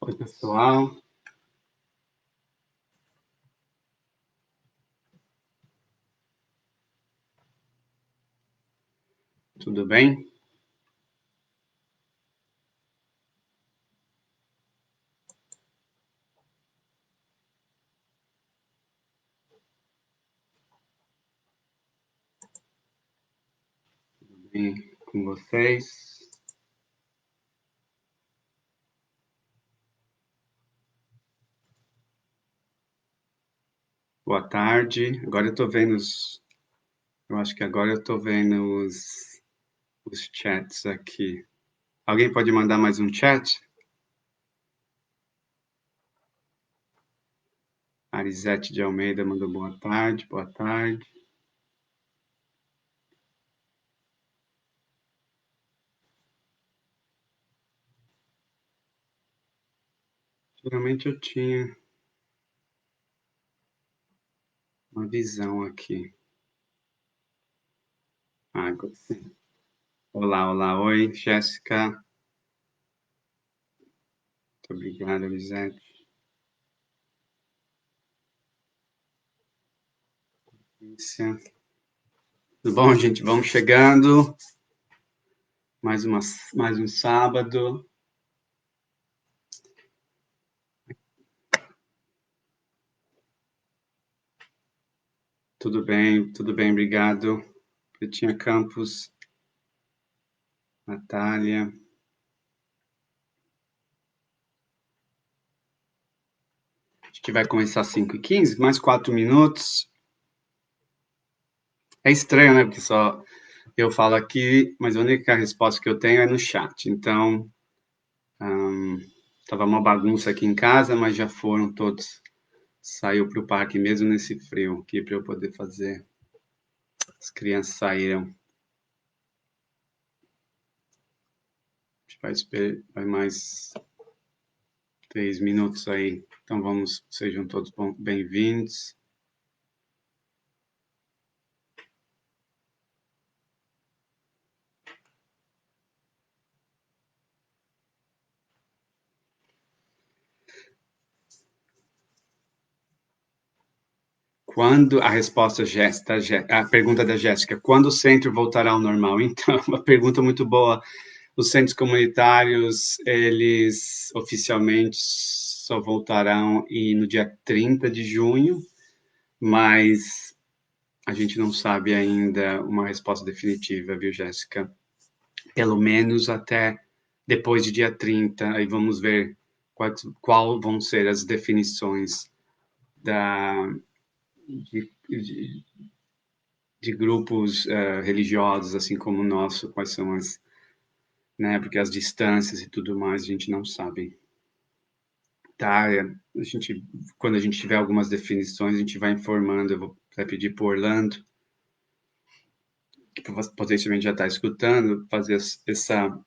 Oi, pessoal. Tudo bem? Tudo bem com vocês? Boa tarde. Agora eu tô vendo os... Eu acho que agora eu tô vendo os chats aqui. Alguém pode mandar mais um chat? Arizete de Almeida mandou boa tarde, boa tarde. Geralmente eu tinha uma visão aqui. Ah, agora sim. Olá, olá. Oi, Jéssica. Muito obrigado, Arizete. Tudo bom, gente? Vamos chegando. Mais um sábado. Tudo bem, obrigado. Betinha Campos, Natália. Acho que vai começar às 5h15, mais 4 minutos. É estranho, né? Porque só eu falo aqui, mas a única resposta que eu tenho é no chat. Então, estava uma bagunça aqui em casa, mas já foram todos. Saiu para o parque mesmo nesse frio aqui para eu poder fazer. As crianças saíram. Vai mais 3 minutos aí. Então vamos, sejam todos bem-vindos. Quando a resposta a pergunta da Jéssica, quando o centro voltará ao normal? Então, uma pergunta muito boa. Os centros comunitários, eles oficialmente só voltarão no dia 30 de junho, mas a gente não sabe ainda uma resposta definitiva, viu, Jéssica? Pelo menos até depois de dia 30, aí vamos ver qual vão ser as definições de grupos religiosos, assim como o nosso, quais são as, né, porque as distâncias e tudo mais a gente não sabe. Tá, quando a gente tiver algumas definições, a gente vai informando. Eu vou pedir para o Orlando, que potencialmente já está escutando, fazer essa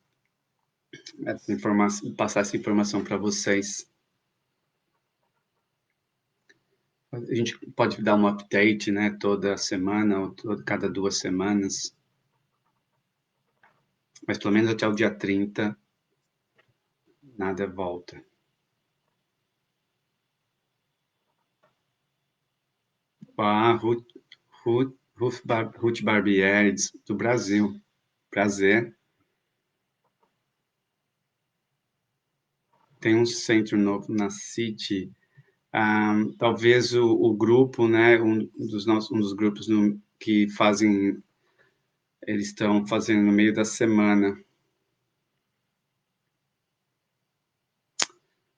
informação, passar essa informação para vocês. A gente pode dar um update, né, toda semana ou cada 2 semanas, mas pelo menos até o dia 30, nada volta. Ah, Ruth Barbieri, do Brasil. Prazer. Tem um centro novo na City. Talvez o grupo, né, um dos grupos que fazem, eles estão fazendo no meio da semana.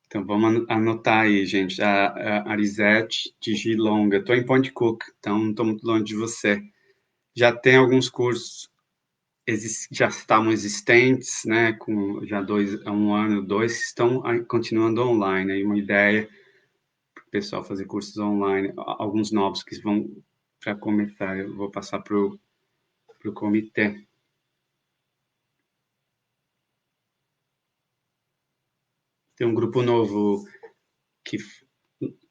Então, vamos anotar aí, gente. A Arizete de Gilonga. Estou em Point Cook, então não estou muito longe de você. Já tem alguns cursos, já estavam existentes, né, com já 1 ano, 2, estão continuando online. Aí uma ideia para o pessoal fazer cursos online, alguns novos que vão para começar. Eu vou passar para o comitê. Tem um grupo novo que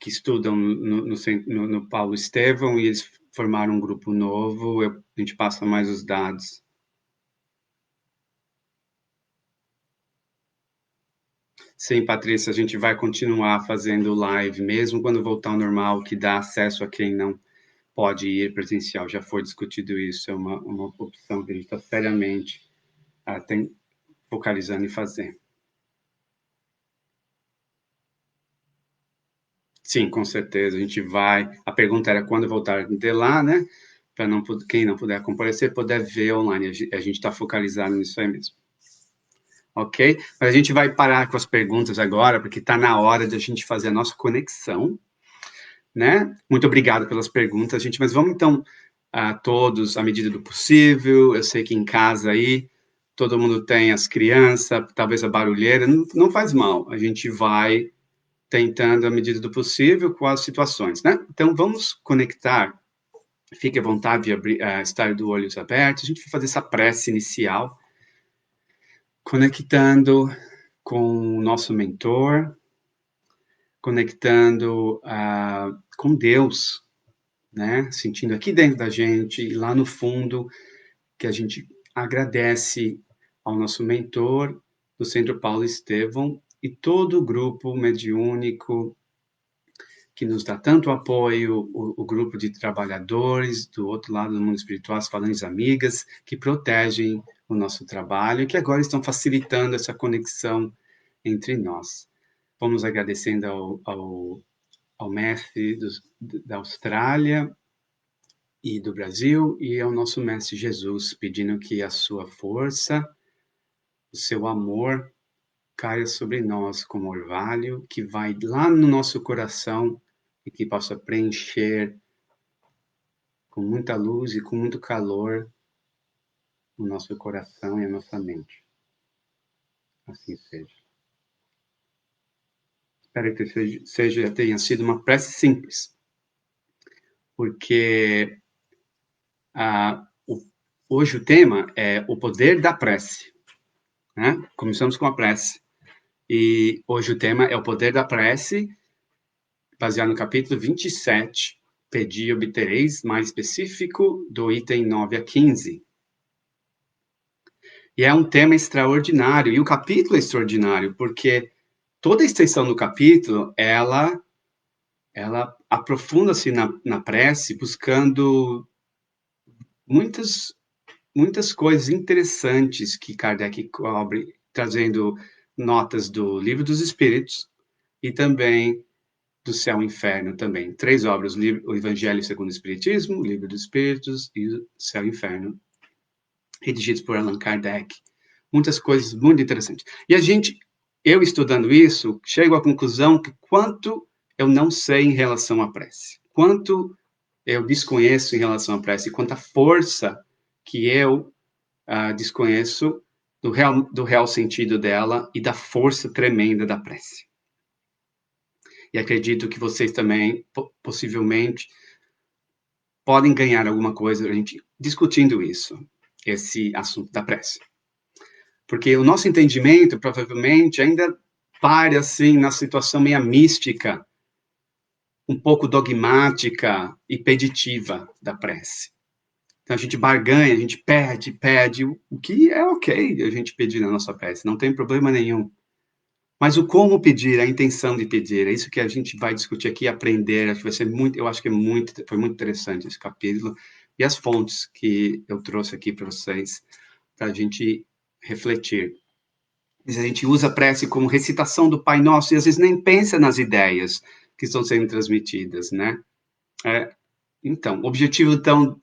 estudam no Paulo Estevão e eles formaram um grupo novo. A gente passa mais os dados. Sim, Patrícia, a gente vai continuar fazendo live, mesmo quando voltar ao normal, que dá acesso a quem não pode ir presencial. Já foi discutido isso, é uma opção que a gente está seriamente focalizando em fazer. Sim, com certeza, a gente vai. A pergunta era quando voltar de lá, né? Para não, quem não puder comparecer, poder ver online. A gente está focalizado nisso aí mesmo. Ok? Mas a gente vai parar com as perguntas agora, porque está na hora de a gente fazer a nossa conexão, né? Muito obrigado pelas perguntas, gente. Mas vamos então a todos, à medida do possível. Eu sei que em casa aí todo mundo tem as crianças, talvez a barulheira, não faz mal. A gente vai tentando, à medida do possível, com as situações, né? Então, vamos conectar. Fique à vontade de abrir, estar de olhos abertos. A gente vai fazer essa prece inicial, conectando com o nosso mentor, conectando com Deus, né? Sentindo aqui dentro da gente e lá no fundo que a gente agradece ao nosso mentor do Centro Paulo Estevão e todo o grupo mediúnico que nos dá tanto apoio, o grupo de trabalhadores do outro lado do mundo espiritual, as falanges amigas, que protegem o nosso trabalho e que agora estão facilitando essa conexão entre nós. Vamos agradecendo ao mestre da Austrália e do Brasil e ao nosso mestre Jesus, pedindo que a sua força, o seu amor caia sobre nós como orvalho, que vai lá no nosso coração e que possa preencher com muita luz e com muito calor o nosso coração e a nossa mente. Assim seja. Espero que tenha sido uma prece simples, porque hoje o tema é o poder da prece, né? Começamos com a prece. E hoje o tema é o poder da prece, baseado no capítulo 27, Pedi e obtereis, mais específico, do item 9 a 15. E é um tema extraordinário, e o capítulo é extraordinário, porque toda a extensão do capítulo, ela aprofunda-se na prece, buscando muitas coisas interessantes que Kardec cobre, trazendo notas do Livro dos Espíritos e também do Céu e Inferno também. 3 obras, o Evangelho segundo o Espiritismo, o Livro dos Espíritos e o Céu e Inferno, redigidos por Allan Kardec. Muitas coisas muito interessantes. E eu estudando isso, chego à conclusão que quanto eu não sei em relação à prece, quanto eu desconheço em relação à prece, quanta força que eu desconheço do real sentido dela e da força tremenda da prece. E acredito que vocês também, possivelmente, podem ganhar alguma coisa a gente discutindo isso, esse assunto da prece. Porque o nosso entendimento, provavelmente, ainda pare, assim, na situação meio mística, um pouco dogmática e peditiva da prece. Então, a gente barganha, a gente pede, o que é ok a gente pedir na nossa prece, não tem problema nenhum. Mas o como pedir, a intenção de pedir, é isso que a gente vai discutir aqui, aprender, acho que vai ser muito, eu acho que foi muito interessante esse capítulo, e as fontes que eu trouxe aqui para vocês, para a gente refletir. A gente usa a prece como recitação do Pai Nosso, e às vezes nem pensa nas ideias que estão sendo transmitidas, né? Então, o objetivo, então,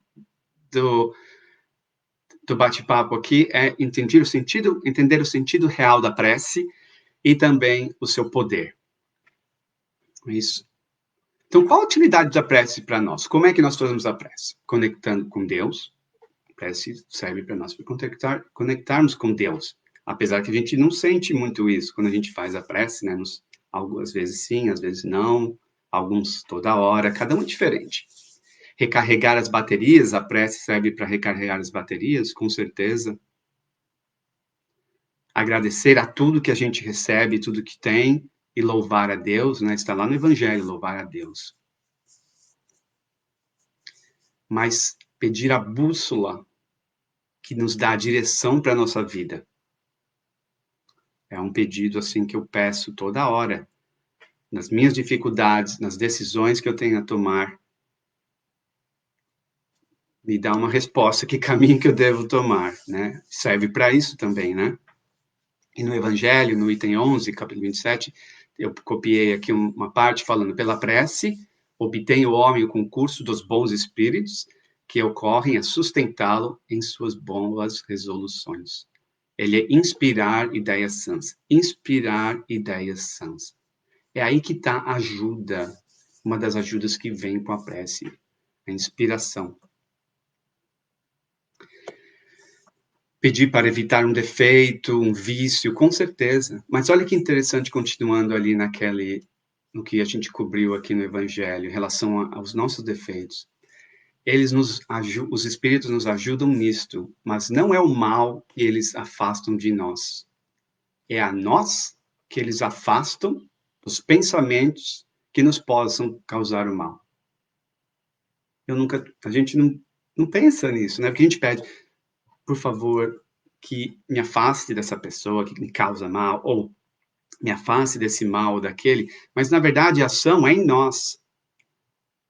do bate-papo aqui é entender o sentido real da prece, e também o seu poder. Isso. Então, qual a utilidade da prece para nós? Como é que nós fazemos a prece? Conectando com Deus. A prece serve para nós para conectarmos com Deus. Apesar que a gente não sente muito isso quando a gente faz a prece, né? Às vezes sim, às vezes não. Alguns toda hora, cada um é diferente. Recarregar as baterias, a prece serve para recarregar as baterias, com certeza. Agradecer a tudo que a gente recebe, tudo que tem, e louvar a Deus, né? Está lá no Evangelho, louvar a Deus. Mas pedir a bússola que nos dá a direção para a nossa vida. É um pedido assim que eu peço toda hora, nas minhas dificuldades, nas decisões que eu tenho a tomar. Me dá uma resposta, que caminho que eu devo tomar, né? Serve para isso também, né? E no Evangelho, no item 11, capítulo 27, eu copiei aqui uma parte falando: pela prece, obtém o homem o concurso dos bons espíritos que ocorrem a sustentá-lo em suas boas resoluções. Ele é inspirar ideias sãs. Inspirar ideias sãs. É aí que está a ajuda, uma das ajudas que vem com a prece, a inspiração. Pedir para evitar um defeito, um vício, com certeza. Mas olha que interessante, continuando ali no que a gente cobriu aqui no Evangelho, em relação aos nossos defeitos. Os espíritos nos ajudam nisto, mas não é o mal que eles afastam de nós. É a nós que eles afastam dos pensamentos que nos possam causar o mal. A gente não pensa nisso, né? Porque a gente pede, por favor, que me afaste dessa pessoa que me causa mal, ou me afaste desse mal ou daquele, mas na verdade a ação é em nós,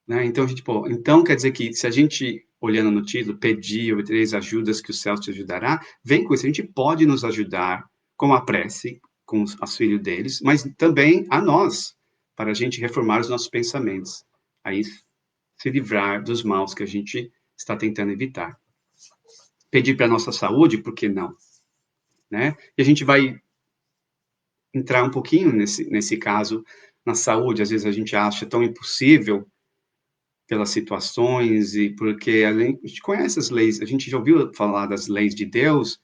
né? Então, então quer dizer que se a gente, olhando no título, pedir, obter ajudas que o céu te ajudará, vem com isso, a gente pode nos ajudar com a prece, com os auxílio deles, mas também a nós, para a gente reformar os nossos pensamentos, aí se livrar dos maus que a gente está tentando evitar. Pedir para a nossa saúde, por que não? Né? E a gente vai entrar um pouquinho nesse caso, na saúde. Às vezes a gente acha tão impossível pelas situações e porque a gente conhece as leis, a gente já ouviu falar das leis de Deus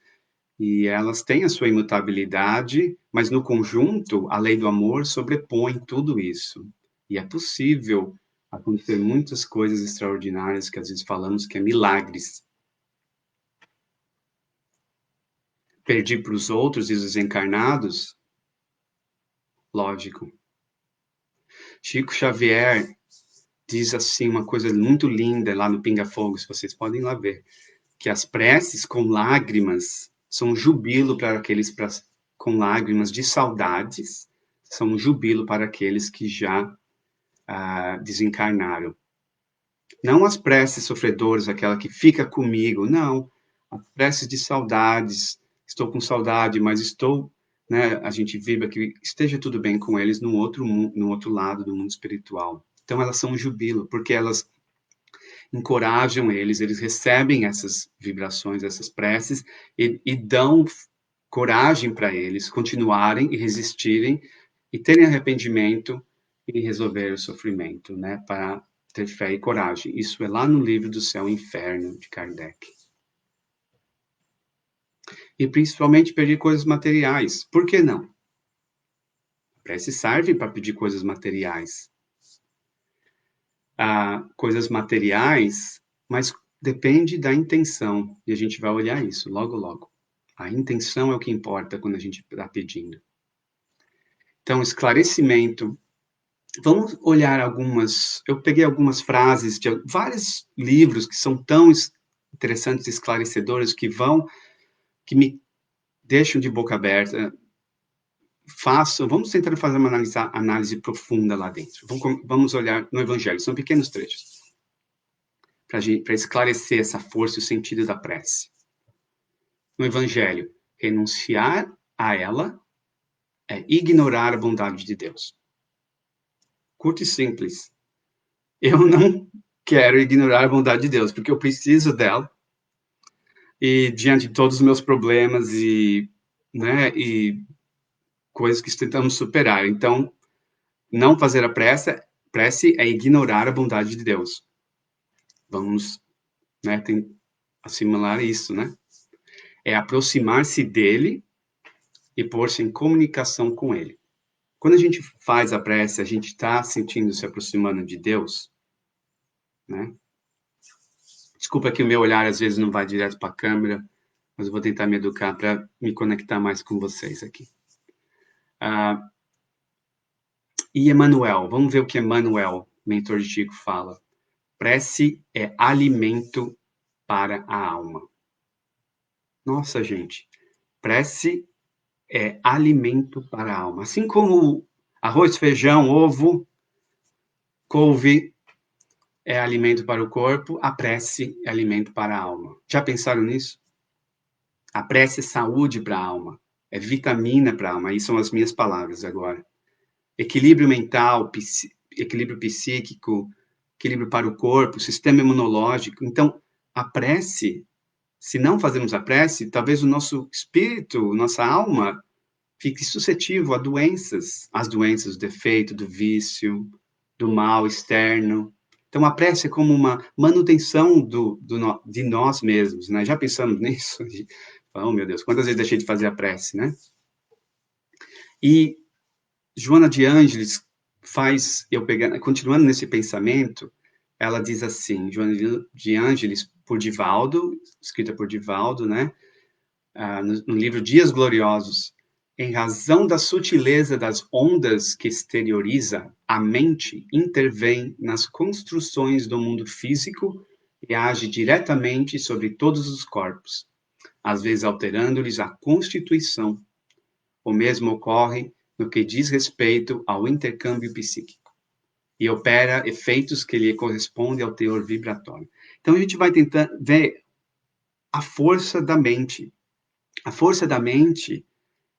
e elas têm a sua imutabilidade, mas no conjunto, a lei do amor sobrepõe tudo isso. E é possível acontecer muitas coisas extraordinárias que às vezes falamos que é milagres. Pedir para os outros e os desencarnados, lógico. Chico Xavier diz assim uma coisa muito linda lá no Pinga Fogo, se vocês podem lá ver, que as preces com lágrimas são um jubilo para aqueles com lágrimas de saudades, são um jubilo para aqueles que já desencarnaram. Não as preces sofredoras, aquela que fica comigo, não. As preces de saudades, estou com saudade, mas estou, né, a gente vibra que esteja tudo bem com eles no outro lado do mundo espiritual. Então elas são um jubilo, porque elas encorajam eles recebem essas vibrações, essas preces, e dão coragem para eles continuarem e resistirem e terem arrependimento e resolver o sofrimento, né? Para ter fé e coragem. Isso é lá no livro do Céu e Inferno, de Kardec. E principalmente pedir coisas materiais. Por que não? A prece serve para pedir coisas materiais. Coisas materiais, mas depende da intenção. E a gente vai olhar isso logo, logo. A intenção é o que importa quando a gente está pedindo. Então, esclarecimento. Vamos olhar eu peguei algumas frases de vários livros que são tão interessantes e esclarecedores que me deixam de boca aberta. Vamos tentar fazer uma análise profunda lá dentro. Vamos olhar no Evangelho, são pequenos trechos, para esclarecer essa força e o sentido da prece. No Evangelho, renunciar a ela é ignorar a bondade de Deus. Curto e simples. Eu não quero ignorar a bondade de Deus, porque eu preciso dela. E diante de todos os meus problemas né, e coisas que tentamos superar. Então, não fazer a prece é ignorar a bondade de Deus. Vamos, né, assimilar isso, né? É aproximar-se dele e pôr-se em comunicação com ele. Quando a gente faz a prece, a gente está sentindo se aproximando de Deus, né? Desculpa que o meu olhar às vezes não vai direto para a câmera, mas eu vou tentar me educar para me conectar mais com vocês aqui. E Emmanuel, vamos ver o que Emmanuel, mentor de Chico, fala. Prece é alimento para a alma. Nossa, gente, prece é alimento para a alma. Assim como arroz, feijão, ovo, couve é alimento para o corpo, a prece é alimento para a alma. Já pensaram nisso? A prece é saúde para a alma, é vitamina para a alma. Aí são as minhas palavras agora. Equilíbrio mental, equilíbrio psíquico, equilíbrio para o corpo, sistema imunológico. Então, a prece, se não fazemos a prece, talvez o nosso espírito, nossa alma, fique suscetível a doenças, as doenças do defeito, do vício, do mal externo. Então, a prece é como uma manutenção de nós mesmos, né? Já pensamos nisso? Oh, meu Deus, quantas vezes deixei de fazer a prece, né? E Joana de Ângeles faz, continuando nesse pensamento, ela diz assim, Joana de Ângeles, por Divaldo, escrita por Divaldo, né? No livro Dias Gloriosos, em razão da sutileza das ondas que exterioriza, a mente intervém nas construções do mundo físico e age diretamente sobre todos os corpos, às vezes alterando-lhes a constituição. O mesmo ocorre no que diz respeito ao intercâmbio psíquico e opera efeitos que lhe correspondem ao teor vibratório. Então a gente vai tentar ver a força da mente. A força da mente,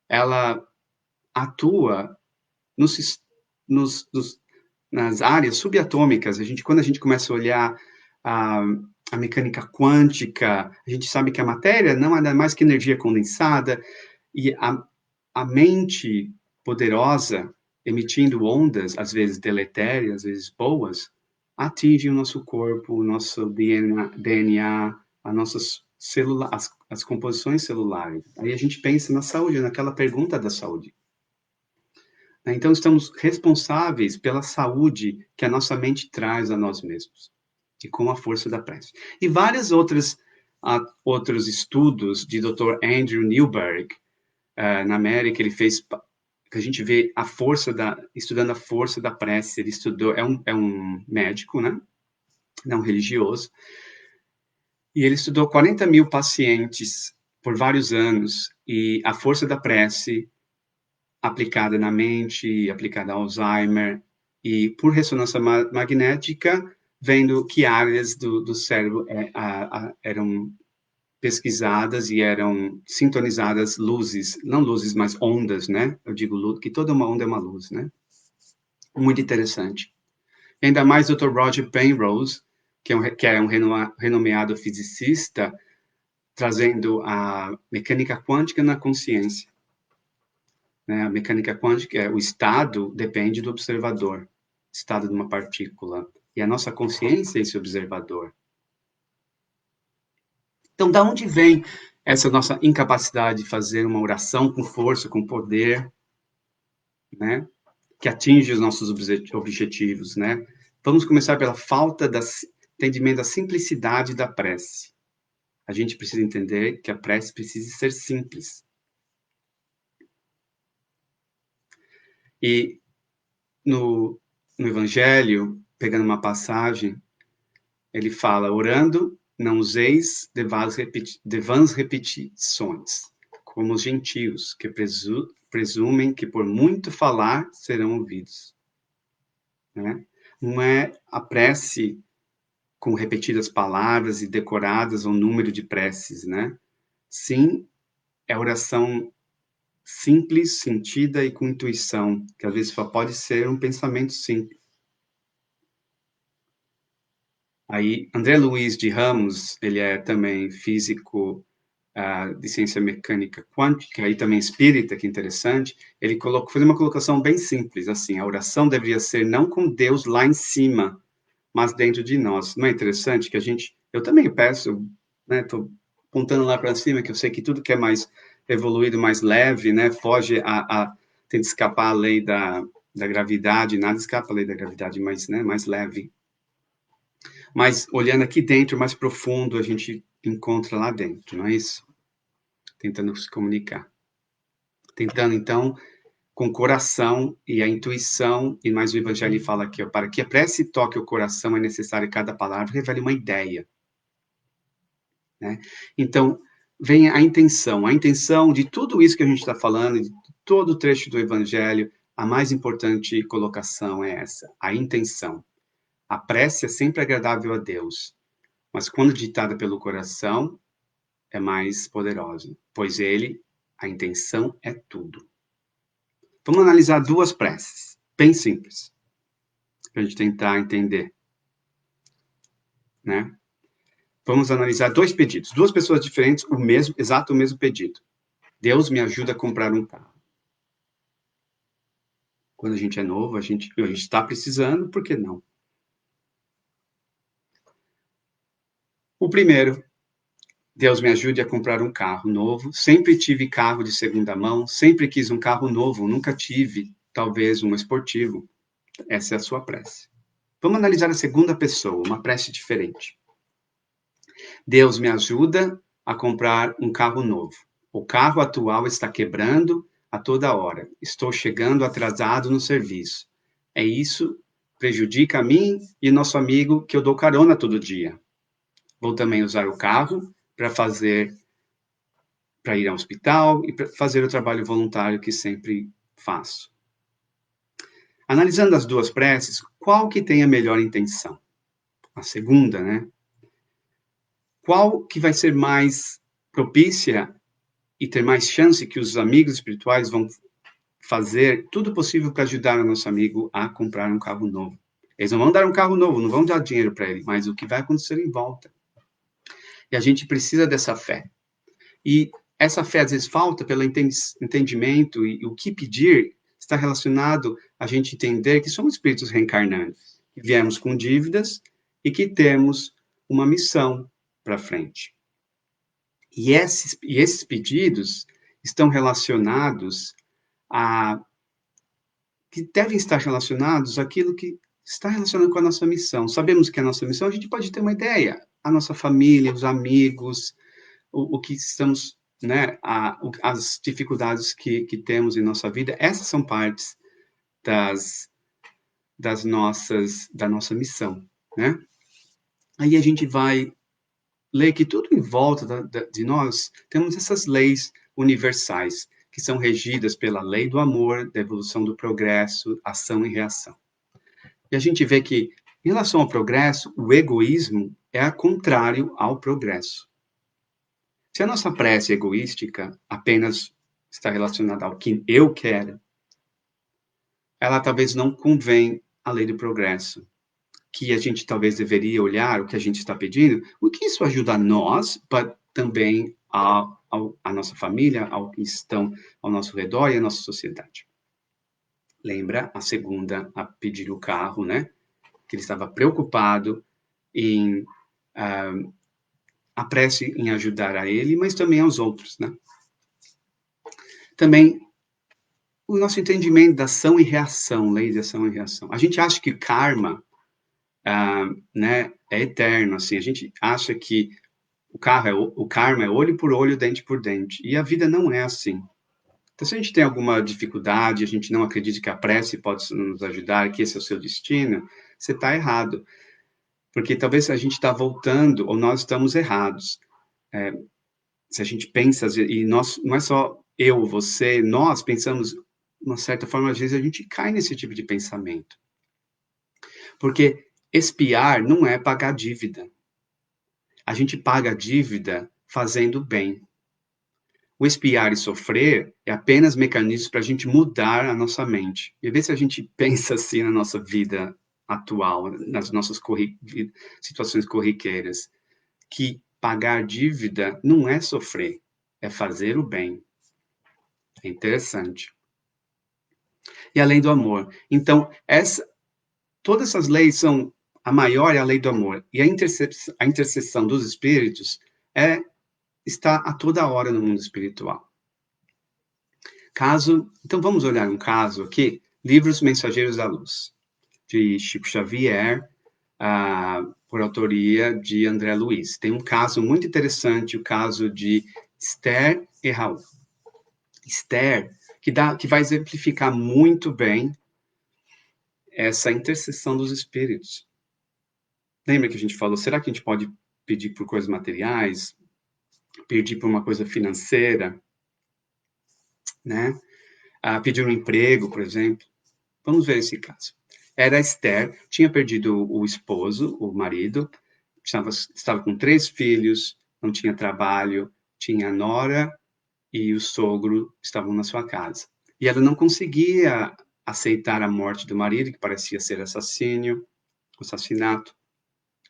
ela atua nas áreas subatômicas. Quando a gente começa a olhar a, a mecânica quântica, a gente sabe que a matéria não é nada mais que energia condensada, e a mente poderosa, emitindo ondas, às vezes deletérias, às vezes boas, atinge o nosso corpo, o nosso DNA, as composições celulares. Aí a gente pensa na saúde, naquela pergunta da saúde. Então, estamos responsáveis pela saúde que a nossa mente traz a nós mesmos, e com a força da prece. E vários outros estudos de Dr. Andrew Newberg, na América, ele fez, que a gente vê estudando a força da prece. Ele estudou, é um médico, né? Não religioso, e ele estudou 40 mil pacientes por vários anos, e a força da prece aplicada na mente, aplicada ao Alzheimer, e por ressonância magnética, vendo que áreas do cérebro eram pesquisadas e eram sintonizadas luzes, não luzes, mas ondas, né? Eu digo luz, que toda uma onda é uma luz, né? Muito interessante. Ainda mais o Dr. Roger Penrose, que é um renomeado fisicista, trazendo a mecânica quântica na consciência. Né? A mecânica quântica o estado depende do observador, estado de uma partícula. E a nossa consciência é esse observador. Então, da onde vem essa nossa incapacidade de fazer uma oração com força, com poder, né? Que atinge os nossos objetivos, né? Vamos começar pela falta de entendimento da simplicidade da prece. A gente precisa entender que a prece precisa ser simples. E no Evangelho, pegando uma passagem, ele fala, orando, não useis de vãs repetições, como os gentios, que presumem que por muito falar serão ouvidos. Né? Não é a prece com repetidas palavras e decoradas um número de preces, né? Sim, é oração simples, sentida e com intuição, que às vezes só pode ser um pensamento simples. Aí, André Luiz de Ramos, ele é também físico de ciência mecânica quântica e também espírita, que interessante. Ele fez uma colocação bem simples, assim, a oração deveria ser não com Deus lá em cima, mas dentro de nós. Não é interessante que eu também peço, né, tô apontando lá para cima, que eu sei que tudo que é mais evoluído, mais leve, né, tenta escapar à lei da gravidade, nada escapa à lei da gravidade, mas, né, mais leve. Mas olhando aqui dentro, mais profundo, a gente encontra lá dentro, não é isso? Tentando se comunicar. Tentando, então, com o coração e a intuição, e mais o Evangelho fala aqui, ó, para que a prece toque o coração, é necessário que cada palavra revele uma ideia. Né? Então, vem a intenção. A intenção de tudo isso que a gente está falando, de todo o trecho do Evangelho, a mais importante colocação é essa, a intenção. A prece é sempre agradável a Deus, mas quando ditada pelo coração, é mais poderosa, pois a intenção é tudo. Vamos analisar duas preces, bem simples, para a gente tentar entender, né? Vamos analisar dois pedidos, duas pessoas diferentes, o mesmo pedido. Deus me ajuda a comprar um carro. Quando a gente é novo, a gente está precisando, por que não? O primeiro, Deus me ajude a comprar um carro novo. Sempre tive carro de segunda mão, sempre quis um carro novo, nunca tive, talvez, um esportivo. Essa é a sua prece. Vamos analisar a segunda pessoa, uma prece diferente. Deus me ajuda a comprar um carro novo. O carro atual está quebrando a toda hora. Estou chegando atrasado no serviço. É isso, prejudica a mim e nosso amigo que eu dou carona todo dia. Vou também usar o carro para ir ao hospital e para fazer o trabalho voluntário que sempre faço. Analisando as duas preces, qual que tem a melhor intenção? A segunda, né? Qual que vai ser mais propícia e ter mais chance que os amigos espirituais vão fazer tudo possível para ajudar o nosso amigo a comprar um carro novo? Eles não vão dar um carro novo, não vão dar dinheiro para ele, mas o que vai acontecer em volta. E a gente precisa dessa fé. E essa fé às vezes falta pelo entendimento e o que pedir está relacionado a gente entender que somos espíritos reencarnantes, que viemos com dívidas e que temos uma missão para frente. E esses pedidos estão relacionados que devem estar relacionados àquilo que está relacionado com a nossa missão. Sabemos que a nossa missão, a gente pode ter uma ideia, a nossa família, os amigos, o que estamos, né, as dificuldades que temos em nossa vida, essas são partes da nossa missão, né? Aí a gente vai ler que tudo em volta de nós temos essas leis universais, que são regidas pela lei do amor, da evolução do progresso, ação e reação. E a gente vê que, em relação ao progresso, o egoísmo é contrário ao progresso. Se a nossa prece egoística apenas está relacionada ao que eu quero, ela talvez não convém à lei do progresso, que a gente talvez deveria olhar o que a gente está pedindo, o que isso ajuda a nós, mas também a nossa família, ao que estão ao nosso redor e a nossa sociedade. Lembra a segunda a pedir o carro, né? Que ele estava preocupado em a prece em ajudar a ele, mas também aos outros, né? Também o nosso entendimento da ação e reação, lei de ação e reação. A gente acha que karma, né, é eterno, assim. A gente acha que o karma é olho por olho, dente por dente. E a vida não é assim. Então, se a gente tem alguma dificuldade, a gente não acredita que a prece pode nos ajudar, que esse é o seu destino, você está errado. Porque talvez a gente está voltando, ou nós estamos errados. Se a gente pensa, e nós, não é só eu, você, nós pensamos, de uma certa forma, às vezes a gente cai nesse tipo de pensamento. Porque expiar não é pagar dívida. A gente paga a dívida fazendo bem. O expiar e sofrer é apenas mecanismos para a gente mudar a nossa mente. E ver se a gente pensa assim na nossa vida atual, nas nossas situações corriqueiras, que pagar dívida não é sofrer, é fazer o bem. É interessante. E a lei do amor. Então, todas essas leis são, a maior é a lei do amor. E a intercessão dos espíritos está a toda hora no mundo espiritual. Então vamos olhar um caso aqui, Livros Mensageiros da Luz, de Chico Xavier, por autoria de André Luiz. Tem um caso muito interessante, o caso de Esther e Raul. Esther, que vai exemplificar muito bem essa intercessão dos espíritos. Lembra que a gente falou, será que a gente pode pedir por coisas materiais? pedir por uma coisa financeira, né? Pedir um emprego, por exemplo. Vamos ver esse caso. Era Esther, tinha perdido o esposo, o marido, estava com 3 filhos, não tinha trabalho, tinha a nora e o sogro estavam na sua casa. E ela não conseguia aceitar a morte do marido, que parecia ser assassinato,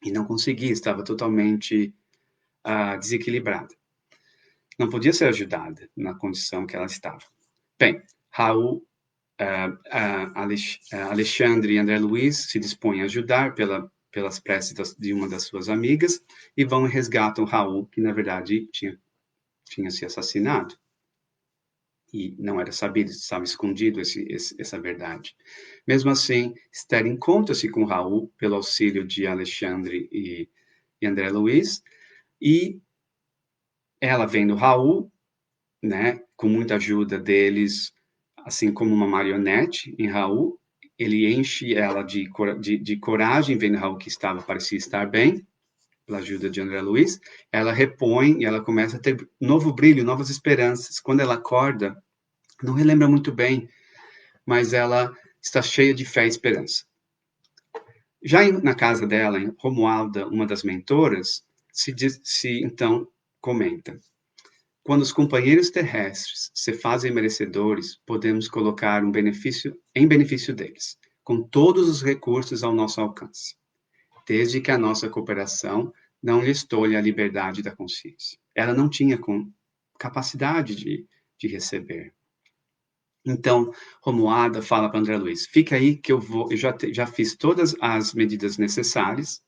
e não conseguia, estava totalmente desequilibrada. Não podia ser ajudada na condição que ela estava. Bem, Raul, Alexandre e André Luiz se dispõem a ajudar pelas preces de uma das suas amigas e vão e resgatam Raul, que na verdade tinha se assassinado. E não era sabido, estava escondido essa verdade. Mesmo assim, Esther encontra-se com Raul pelo auxílio de Alexandre e André Luiz, e ela vendo Raul, né, com muita ajuda deles, assim como uma marionete em Raul, ele enche ela de coragem, vendo Raul que parecia estar bem, pela ajuda de André Luiz, ela repõe e ela começa a ter novo brilho, novas esperanças. Quando ela acorda, não relembra muito bem, mas ela está cheia de fé e esperança. Já na casa dela, em Romualda, uma das mentoras, então comenta: quando os companheiros terrestres se fazem merecedores, podemos colocar em benefício deles, com todos os recursos ao nosso alcance, desde que a nossa cooperação não lhes tolhe a liberdade da consciência. Ela não tinha capacidade de receber. Então, Romualda fala para André Luiz: fica aí que eu já fiz todas as medidas necessárias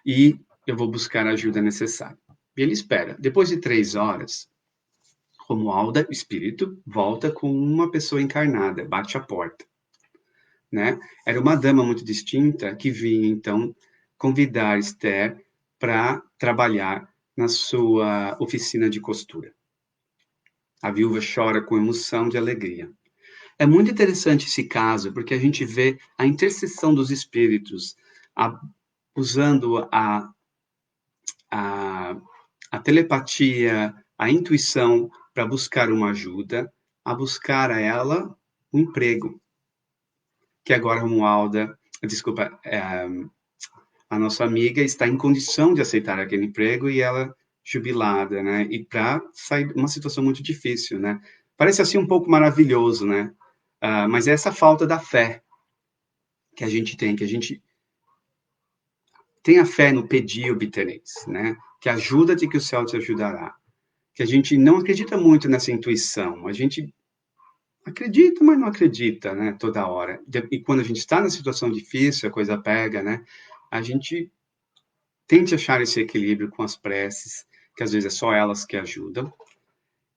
e eu vou buscar a ajuda necessária. E ele espera. Depois de 3 horas, Romualda, espírito, volta com uma pessoa encarnada, bate a porta, né? Era uma dama muito distinta que vinha, então, convidar Esther para trabalhar na sua oficina de costura. A viúva chora com emoção de alegria. É muito interessante esse caso, porque a gente vê a intercessão dos espíritos, usando a telepatia, a intuição para buscar uma ajuda, a buscar a ela um emprego. Que agora a nossa amiga está em condição de aceitar aquele emprego e ela jubilada, né? E para sair de uma situação muito difícil, né? Parece assim um pouco maravilhoso, né? Mas é essa falta da fé que a gente tem, que a gente tenha fé no pedir e obtereis, né? Que ajuda-te que o céu te ajudará. Que a gente não acredita muito nessa intuição, a gente acredita, mas não acredita, né? Toda hora. E quando a gente está na situação difícil, a coisa pega, né? A gente tente achar esse equilíbrio com as preces, que às vezes é só elas que ajudam,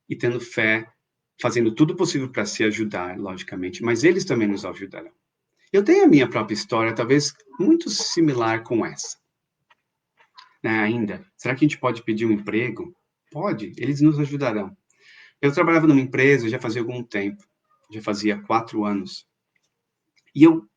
e tendo fé, fazendo tudo possível para se ajudar, logicamente, mas eles também nos ajudarão. Eu tenho a minha própria história, talvez muito similar com essa. Né, ainda, será que a gente pode pedir um emprego? Pode, eles nos ajudarão. Eu trabalhava numa empresa já fazia algum tempo, já fazia 4 anos, e eu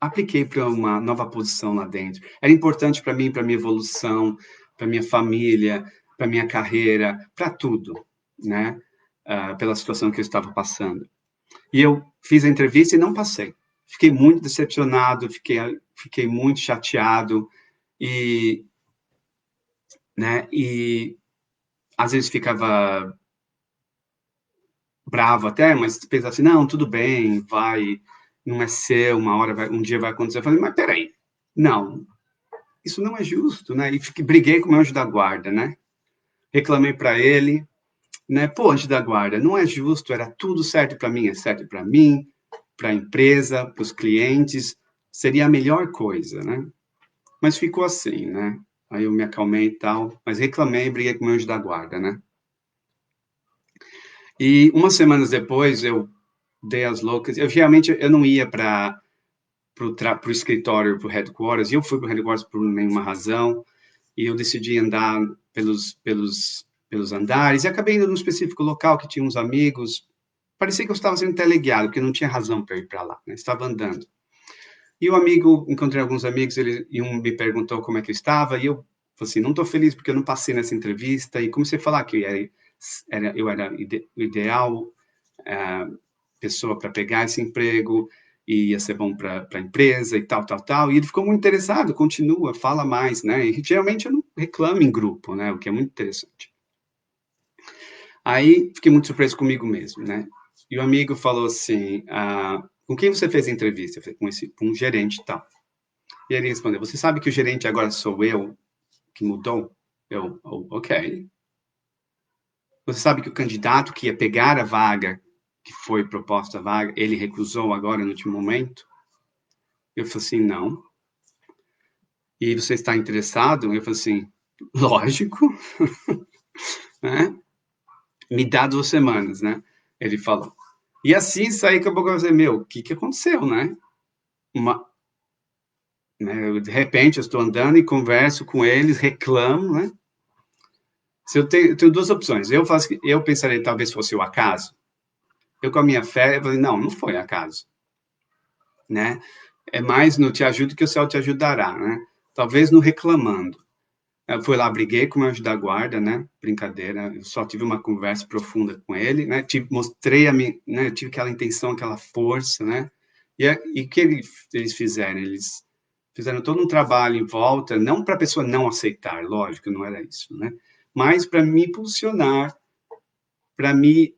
apliquei para uma nova posição lá dentro. Era importante para mim, para minha evolução, para minha família, para minha carreira, para tudo, né? Pela situação que eu estava passando. E eu fiz a entrevista e não passei. Fiquei muito decepcionado, fiquei muito chateado e, né? E às vezes ficava bravo até, mas pensava assim, não, tudo bem, vai, não é seu, um dia vai acontecer. Eu falei, mas peraí, não, isso não é justo, né? E briguei com o meu anjo da guarda, né? Reclamei para ele, né? Pô, anjo da guarda, não é justo, era tudo certo para mim, é certo para mim, para a empresa, para os clientes, seria a melhor coisa, né? Mas ficou assim, né? Aí eu me acalmei e tal, mas reclamei e briguei com o meu anjo da guarda, né? E umas semanas depois eu dei as loucas, eu não ia para o escritório, para o headquarters, e eu fui para o headquarters por nenhuma razão, e eu decidi andar pelos andares, e acabei indo num específico local que tinha uns amigos, parecia que eu estava sendo teleguiado, porque não tinha razão para ir para lá, né? Estava andando. E encontrei alguns amigos, e um me perguntou como é que eu estava, e eu Falei assim, não estou feliz porque eu não passei nessa entrevista, e comecei a falar que eu era o ideal pessoa para pegar esse emprego, e ia ser bom para a empresa, e tal, tal, tal, e ele ficou muito interessado, continua, fala mais, né, e geralmente eu não reclamo em grupo, né, o que é muito interessante. Aí, fiquei muito surpreso comigo mesmo, né, e o amigo falou assim, com quem você fez a entrevista? Eu falei, com um gerente e tal. E ele respondeu, você sabe que o gerente agora sou eu, que mudou? Eu, ok. Você sabe que o candidato que ia pegar a vaga, que foi proposta a vaga, ele recusou agora no último momento? Eu falei assim, não. E você está interessado? Eu falei assim, lógico, né? Me dá 2 semanas, né? Ele falou. E assim saí com a boca, eu falei, meu, o que aconteceu, né? De repente eu estou andando e converso com eles, reclamo, né? Se eu tenho 2 opções. Eu pensaria talvez fosse o acaso. Eu com a minha fé, eu falei, não foi acaso, né? É mais no te ajudo que o céu te ajudará, né? Talvez no reclamando. Eu fui lá, briguei com o meu anjo da guarda, né? Brincadeira, eu só tive uma conversa profunda com ele, né? Mostrei a mim, né? Eu tive aquela intenção, aquela força, né? E o que eles fizeram? Eles fizeram todo um trabalho em volta, não para a pessoa não aceitar, lógico, não era isso, né? Mas para me impulsionar, para me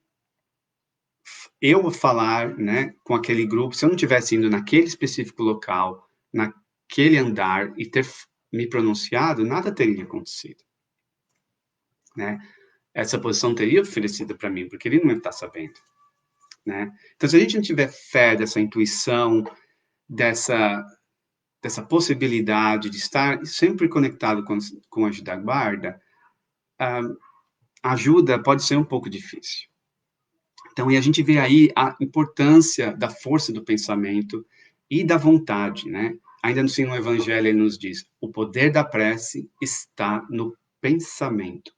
eu falar, né, com aquele grupo, se eu não tivesse indo naquele específico local, naquele andar e ter me pronunciado, nada teria acontecido, né? Essa posição teria oferecida para mim, porque ele não está sabendo, né? Então, se a gente não tiver fé dessa intuição, dessa possibilidade de estar sempre conectado com a anjo da guarda, a ajuda pode ser um pouco difícil. Então, e a gente vê aí a importância da força do pensamento e da vontade, né? Ainda no no Evangelho ele nos diz: o poder da prece está no pensamento.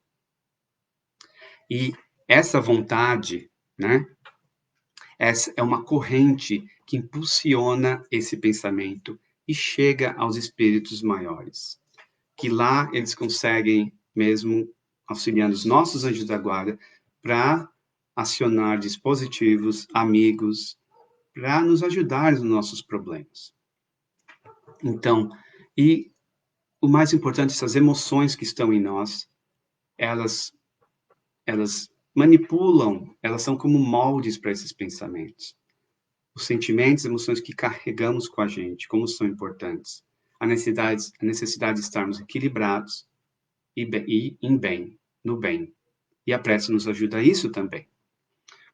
E essa vontade, né? Essa é uma corrente que impulsiona esse pensamento e chega aos espíritos maiores, que lá eles conseguem mesmo auxiliando os nossos anjos da guarda para acionar dispositivos, amigos, para nos ajudar nos nossos problemas. Então, e o mais importante, essas emoções que estão em nós, elas manipulam, elas são como moldes para esses pensamentos. Os sentimentos, emoções que carregamos com a gente, como são importantes. A necessidade de estarmos equilibrados e em bem, no bem. E a prece nos ajuda a isso também.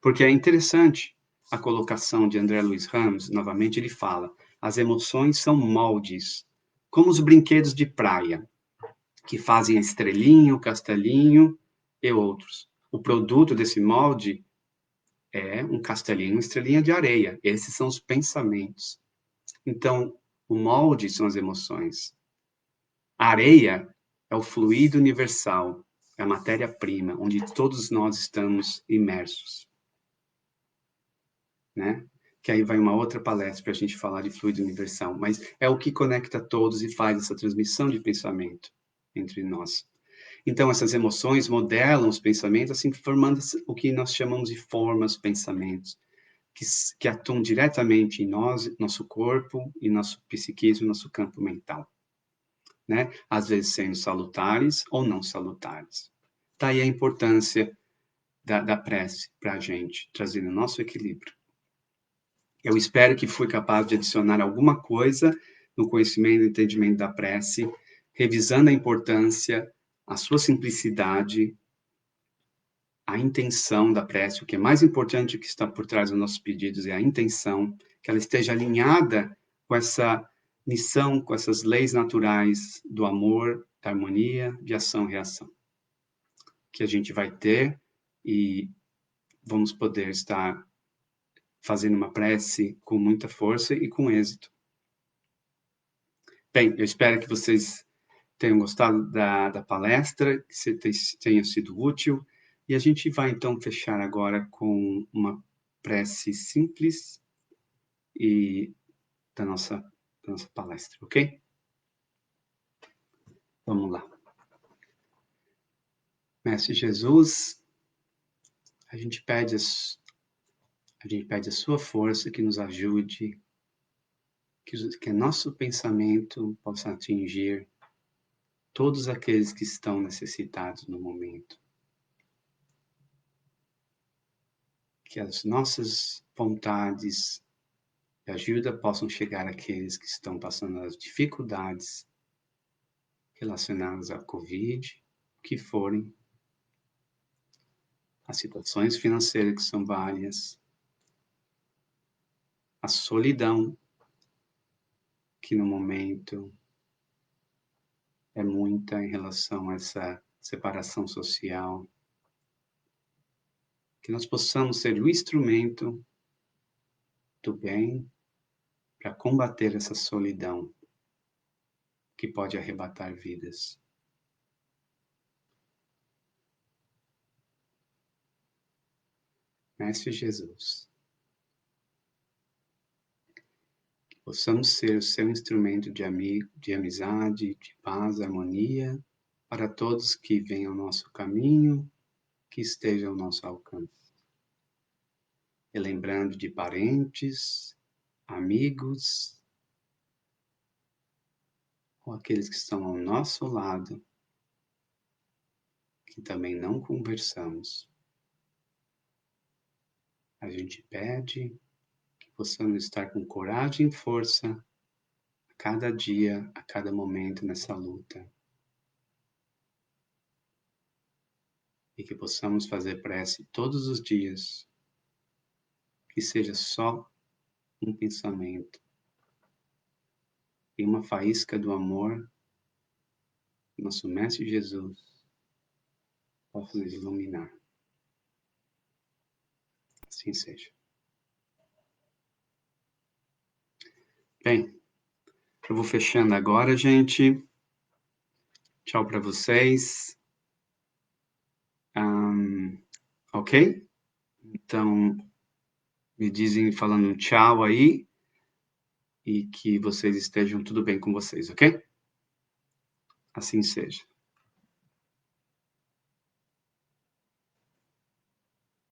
Porque é interessante a colocação de André Luiz Ramos, novamente ele fala, as emoções são moldes, como os brinquedos de praia, que fazem a estrelinha, o castelinho e outros. O produto desse molde é um castelinho, uma estrelinha de areia. Esses são os pensamentos. Então, o molde são as emoções. A areia é o fluido universal, é a matéria-prima, onde todos nós estamos imersos, né? Que aí vai uma outra palestra para a gente falar de fluido universal, mas é o que conecta todos e faz essa transmissão de pensamento entre nós. Então, essas emoções modelam os pensamentos, assim, formando o que nós chamamos de formas, pensamentos, que atuam diretamente em nós, nosso corpo e nosso psiquismo, nosso campo mental, né? Às vezes sendo salutares ou não salutares. Daí a importância da prece para a gente, trazendo o nosso equilíbrio. Eu espero que fui capaz de adicionar alguma coisa no conhecimento e entendimento da prece, revisando a importância, a sua simplicidade, a intenção da prece. O que é mais importante que está por trás dos nossos pedidos é a intenção, que ela esteja alinhada com essa missão, com essas leis naturais do amor, da harmonia, de ação e reação, que a gente vai ter e vamos poder estar fazendo uma prece com muita força e com êxito. Bem, eu espero que vocês tenham gostado da palestra, que tenha sido útil, e a gente vai então fechar agora com uma prece simples e da nossa palestra, ok? Vamos lá. Mestre Jesus, a gente pede a sua força que nos ajude, que nosso pensamento possa atingir todos aqueles que estão necessitados no momento. Que as nossas vontades de ajuda possam chegar àqueles que estão passando as dificuldades relacionadas à Covid, que forem, as situações financeiras que são várias, a solidão, que no momento é muita em relação a essa separação social, que nós possamos ser o instrumento do bem para combater essa solidão que pode arrebatar vidas. Mestre Jesus, que possamos ser o seu instrumento de amizade, de paz, harmonia, para todos que venham ao nosso caminho, que estejam ao nosso alcance. E lembrando de parentes, amigos, ou aqueles que estão ao nosso lado, que também não conversamos. A gente pede que possamos estar com coragem e força a cada dia, a cada momento nessa luta. E que possamos fazer prece todos os dias, que seja só um pensamento e uma faísca do amor, nosso Mestre Jesus possa nos iluminar. Assim seja. Bem, eu vou fechando agora, gente. Tchau para vocês. Ok? Então, me dizem falando um tchau aí e que vocês estejam tudo bem com vocês, ok? Assim seja.